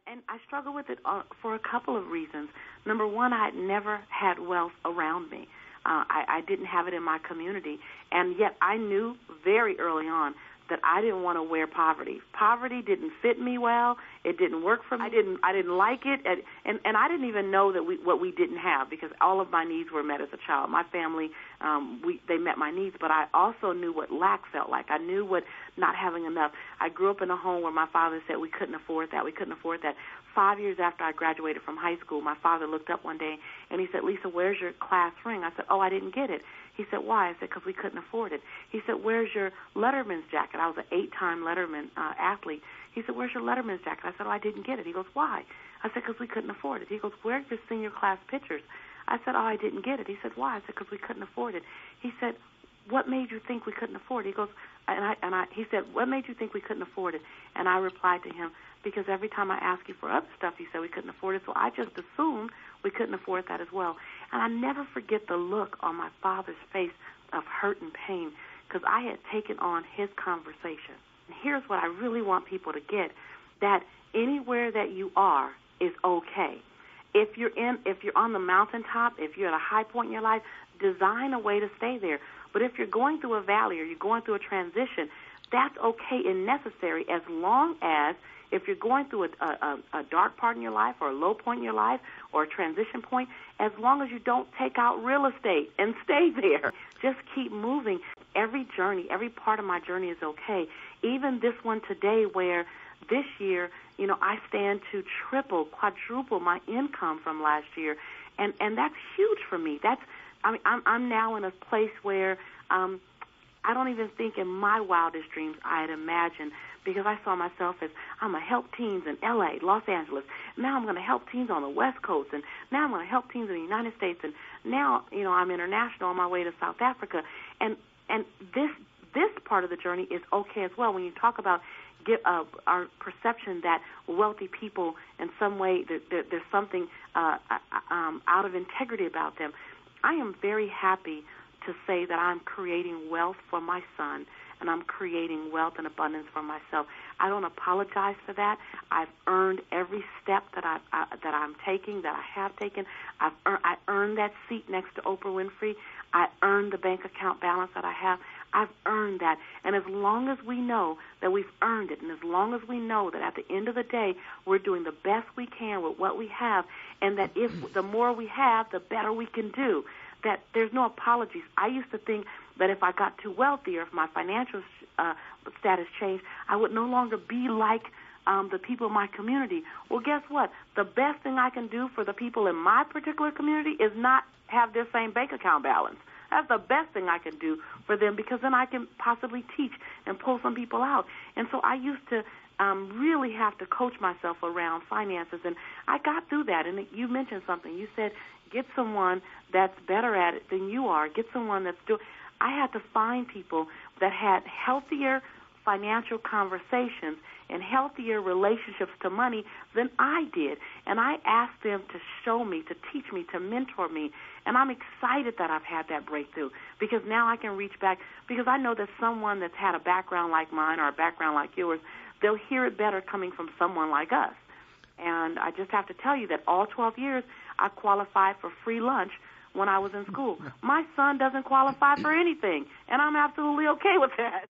And I struggle with it for a couple of reasons. Number one, I had never had wealth around me. I didn't have it in my community, and yet I knew very early on that I didn't want to wear poverty. Poverty didn't fit me well. It didn't work for me. I didn't like it, and I didn't even know that what we didn't have, because all of my needs were met as a child. My family, they met my needs, but I also knew what lack felt like. I knew what not having enough. I grew up in a home where my father said we couldn't afford that. We couldn't afford that. 5 years after I graduated from high school, my father looked up one day and he said, "Lisa, where's your class ring?" I said, "Oh, I didn't get it." He said, "Why?" I said, "Because we couldn't afford it." He said, "Where's your Letterman's jacket?" I was an 8-time Letterman athlete. He said, "Where's your Letterman's jacket?" I said, "Oh, I didn't get it." He goes, "Why?" I said, "Because we couldn't afford it." He goes, "Where's your senior class pictures?" I said, "Oh, I didn't get it." He said, "Why?" I said, "Because we couldn't afford it." He said, "What made you think we couldn't afford it?" He goes, he said, "What made you think we couldn't afford it?" And I replied to him, "Because every time I asked you for other stuff, you said we couldn't afford it, so I just assumed we couldn't afford that as well." And I never forget the look on my father's face of hurt and pain, because I had taken on his conversation. And here's what I really want people to get, that anywhere that you are is okay. If you're on the mountaintop, if you're at a high point in your life, design a way to stay there. But if you're going through a valley or you're going through a transition, that's okay and necessary, as long as, if you're going through a dark part in your life or a low point in your life or a transition point, as long as you don't take out real estate and stay there. Just keep moving. Every journey, every part of my journey is okay. Even this one today, where this year, I stand to triple, quadruple my income from last year, and that's huge for me. I'm now in a place where I don't even think in my wildest dreams I had imagined, because I saw myself as, I'm going to help teens in L.A., Los Angeles. Now I'm going to help teens on the West Coast, and now I'm going to help teens in the United States, and now, I'm international on my way to South Africa. And this part of the journey is okay as well. When you talk about our perception that wealthy people, in some way, there's something out of integrity about them, I am very happy to say that I'm creating wealth for my son, and I'm creating wealth and abundance for myself. I don't apologize for that. I've earned every step that I'm taking, that I have taken. I earned that seat next to Oprah Winfrey. I earned the bank account balance that I have. I've earned that. And as long as we know that we've earned it, and as long as we know that at the end of the day we're doing the best we can with what we have, and that if the more we have, the better we can do, that there's no apologies. I used to think that if I got too wealthy or if my financial status changed, I would no longer be like the people in my community. Well, guess what? The best thing I can do for the people in my particular community is not have their same bank account balance. That's the best thing I can do for them, because then I can possibly teach and pull some people out. And so I used to really have to coach myself around finances, and I got through that. And you mentioned something. You said, get someone that's better at it than you are. Get someone that's doing. I had to find people that had healthier financial conversations and healthier relationships to money than I did. And I asked them to show me, to teach me, to mentor me. And I'm excited that I've had that breakthrough, because now I can reach back, because I know that someone that's had a background like mine or a background like yours, they'll hear it better coming from someone like us. And I just have to tell you that all 12 years I qualified for free lunch when I was in school. My son doesn't qualify for anything, and I'm absolutely okay with that.